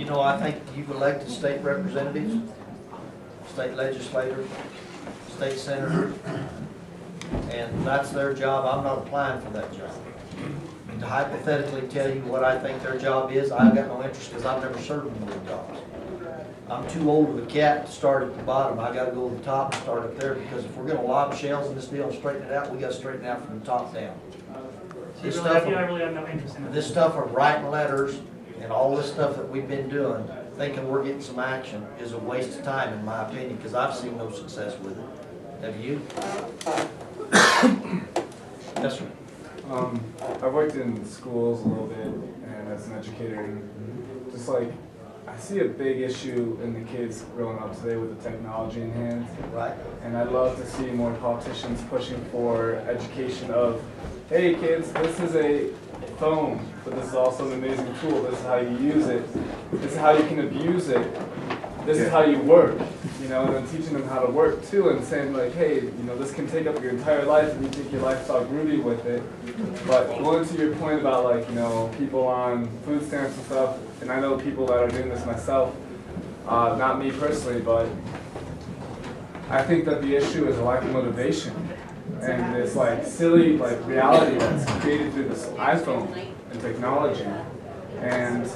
You know, I think you've elected state representatives, state legislators, state senators, and that's their job. I'm not applying for that job. To hypothetically tell you what I think their job is, I've got no interest because I've never served in those jobs. I'm too old of a cat to start at the bottom. I gotta go to the top and start up there, because if we're gonna lob shells in this deal and straighten it out, we gotta straighten it out from the top down. This I stuff, really have no interest in it. this stuff of writing letters and all this stuff that we've been doing, thinking we're getting some action, is a waste of time, in my opinion, because I've seen no success with it. Have you? Yes, sir. I've worked in schools a little bit, and as an educator, and just like, I see a big issue in the kids growing up today with the technology in hand. Right. And I'd love to see more politicians pushing for education of, hey kids, this is a phone, but this is also an amazing tool. This is how you use it. This is how you can abuse it. This is how you work, you know, and then teaching them how to work too, and saying like, hey, you know, this can take up your entire life and you think your life's all groovy with it. But going to your point about like, you know, people on food stamps and stuff, and I know people that are doing this myself, not me personally, but I think that the issue is a lack of motivation and this like silly like reality that's created through this iPhone and technology. And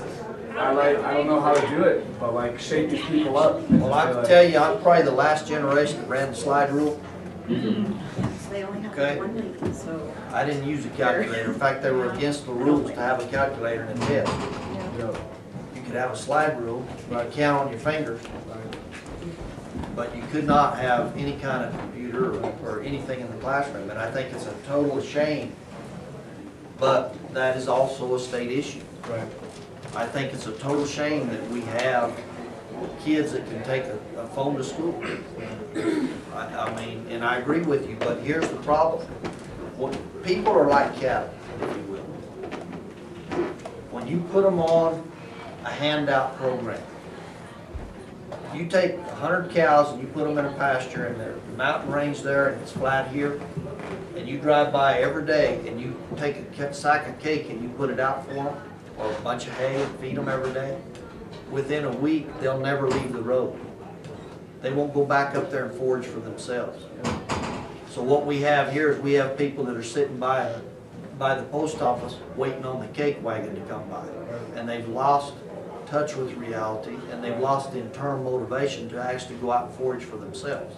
I don't know how to do it, but like shake these people up. Well, I can tell you, I'm probably the last generation that ran the slide rule. Okay. I didn't use a calculator. In fact, they were against the rules to have a calculator in a test. You could have a slide rule, you could count on your fingers, but you could not have any kind of computer or anything in the classroom. And I think it's a total shame, but that is also a state issue. Right. I think it's a total shame that we have kids that can take a phone to school. I mean, and I agree with you, but here's the problem. People are like cattle, if you will. When you put them on a handout program, you take 100 cows and you put them in a pasture and the mountain range there and it's flat here, and you drive by every day and you take a sack of cake and you put it out for them, or a bunch of hay and feed them every day, within a week, they'll never leave the road. They won't go back up there and forage for themselves. So what we have here is we have people that are sitting by the post office waiting on the cake wagon to come by. And they've lost touch with reality, and they've lost the internal motivation to actually go out and forage for themselves.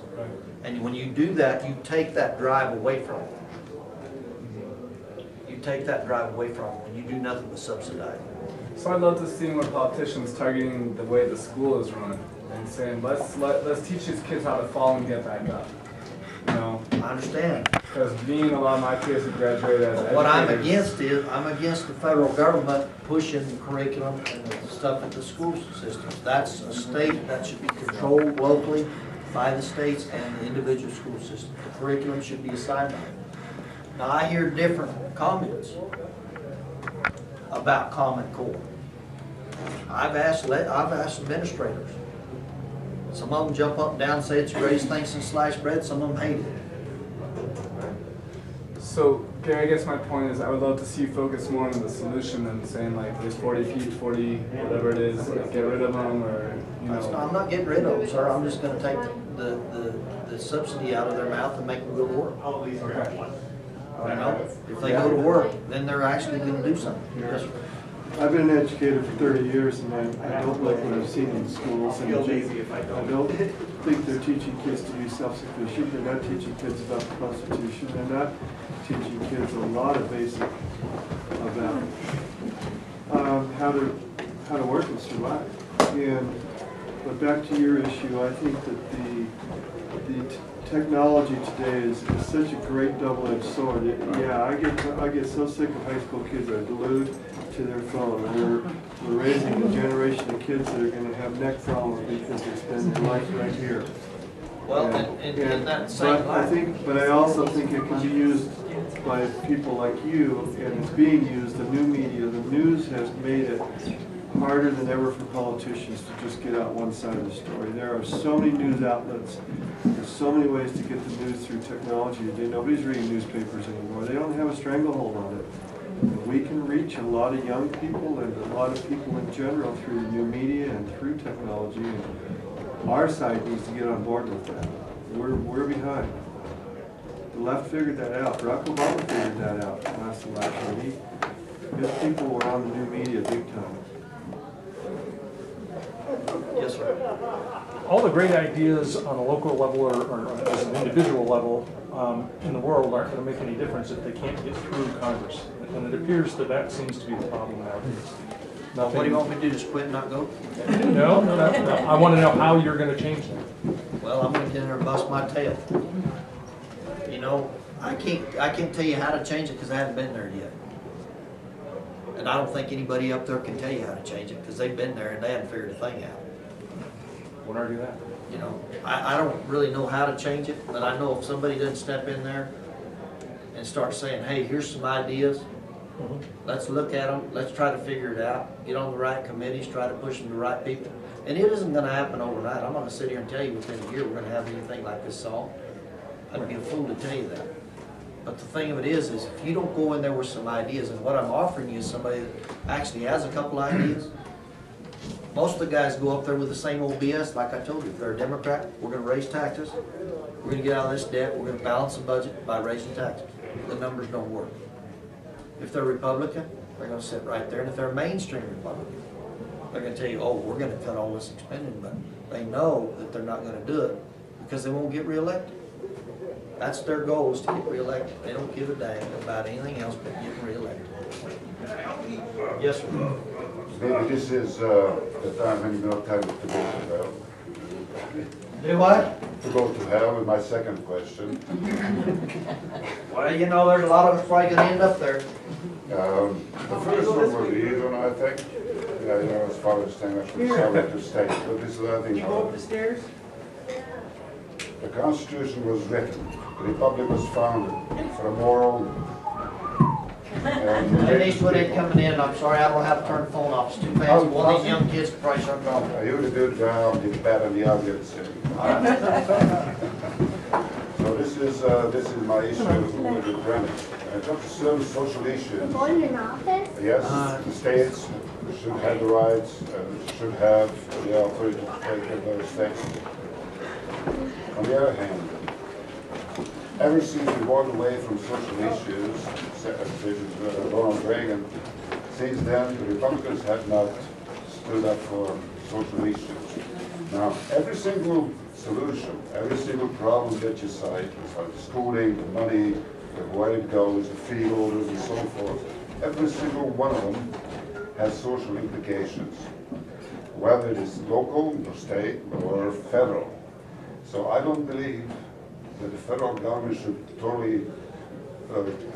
And when you do that, you take that drive away from them. You take that drive away from them when you do nothing but subsidize. So I'd love to see more politicians targeting the way the school is run and saying, let's teach these kids how to fall and get back up. You know, I understand. because being a lot of my peers who graduated as educators. What I'm against is, I'm against the federal government pushing curriculum and the stuff at the school systems. That's a state that should be controlled locally by the states and the individual school systems. The curriculum should be assigned by them. Now, I hear different comments about Common Core. I've asked administrators. Some of them jump up and down and say it's the greatest thing since sliced bread, some of them hate it. So, Gary, I guess my point is I would love to see you focus more on the solution than saying like there's 40 feet, 40, whatever it is, like get rid of them or, you know. I'm not getting rid of them, sir. I'm just gonna take the subsidy out of their mouth and make them go to work. Okay. You know, if they go to work, then they're actually gonna do something. Yes, sir. I've been an educator for 30 years, and I don't like what I've seen in schools. And I don't think they're teaching kids to be self-sufficient. They're not teaching kids about the Constitution. They're not teaching kids a lot of basic about how to work and survive. But back to your issue, I think that the technology today is such a great double-edged sword. I get so sick of high school kids that are glued to their phone. We're raising a generation of kids that are going to have neck problems because they spend their life right here. Well, in that same line. But I also think it can be used by people like you, and it's being used. The new media, the news has made it harder than ever for politicians to just get out one side of the story. There are so many news outlets. There's so many ways to get the news through technology today. Nobody's reading newspapers anymore. They don't have a stranglehold on it. we can reach a lot of young people and a lot of people in general through new media and through technology. And our side needs to get on board with that. We're behind. The left figured that out. Barack Obama figured that out last election. His people were on the new media big time. Yes, sir. All the great ideas on a local level or as an individual level in the world aren't going to make any difference if they can't get through Congress. And it appears that that seems to be the problem nowadays. Now, what do you want me to do, just quit and not go? No. I want to know how you're going to change that. Well, I'm gonna get in there and bust my tail. You know, I can't tell you how to change it because I haven't been there yet. And I don't think anybody up there can tell you how to change it because they've been there and they haven't figured a thing out. Won't argue that. You know, I don't really know how to change it, but I know if somebody doesn't step in there and start saying, hey, here's some ideas, let's look at them, let's try to figure it out, get on the right committees, try to push them to the right people. And it isn't gonna happen overnight. I'm gonna sit here and tell you within a year we're gonna have anything like this solved. I'd be a fool to tell you that. But the thing of it is if you don't go in there with some ideas, and what I'm offering you is somebody that actually has a couple ideas. Most of the guys go up there with the same old BS, like I told you. If they're a Democrat, we're gonna raise taxes, we're gonna get out of this debt, we're gonna balance the budget by raising taxes. The numbers don't work. If they're Republican, they're gonna sit right there, and if they're a mainstream Republican, they're gonna tell you, oh, we're gonna cut all this spending, but they know that they're not gonna do it because they won't get reelected. That's their goal, is to get reelected. They don't give a damn about anything else but getting reelected. Yes, sir. Maybe this is the time when you're not time to go to hell. Do what? To go to hell is my second question. Well, you know, there's a lot of us probably gonna end up there. The first one was the easy one, I think. Yeah, you know, as far as staying, I should sorry to state, but this is the other thing. You go up the stairs? The Constitution was written, the Republic was founded for a moral Denise, when it coming in, I'm sorry, I don't have to turn the phone off, it's too fast. One of these young kids could probably shut it off. You did a good job, the bad and the ugly at the same time. So this is my issue with the premise. When it comes to certain social issues, Going in office? yes, the states should have the rights, should have the authority to take those things. On the other hand, ever since we walked away from social issues, such as Ronald Reagan, since then the Republicans have not stood up for social issues. Now, every single solution, every single problem that you cite, like the schooling, the money, where it goes, the fee orders and so forth, every single one of them has social implications, whether it is local or state or federal. So I don't believe that the federal government should totally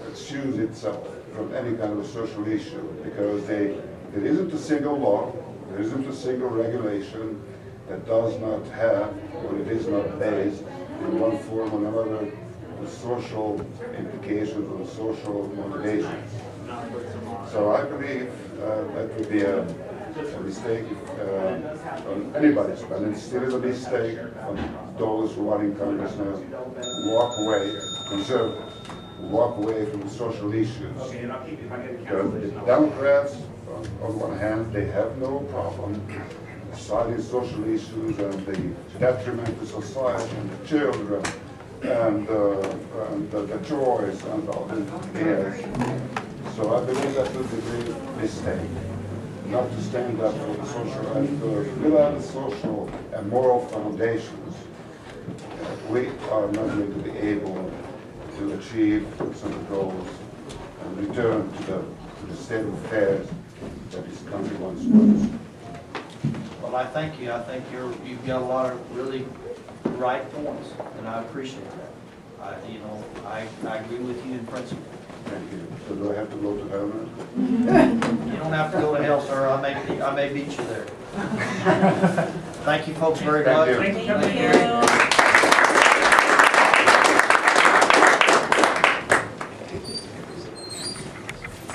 excuse itself from any kind of a social issue, because there isn't a single law, there isn't a single regulation that does not have, or it is not based in one form or another, the social implications or the social motivations. So I believe that would be a mistake on anybody's part, and it still is a mistake on those who are in Congress now. Walk away, conservatives, walk away from the social issues. Because the Democrats, on one hand, they have no problem citing social issues and the detriment to society and the children and the joys and all the cares. So I believe that would be a mistake, not to stand up for the social and without the social and moral foundations, we are not going to be able to achieve some goals and return to the state of affairs that this country once was. Well, I thank you. I think you've got a lot of really right points, and I appreciate that. I agree with you in principle. Thank you. So do I have to go to hell now? You don't have to go to hell, sir. I may beat you there. Thank you, folks, very much. Thank you. Thank you.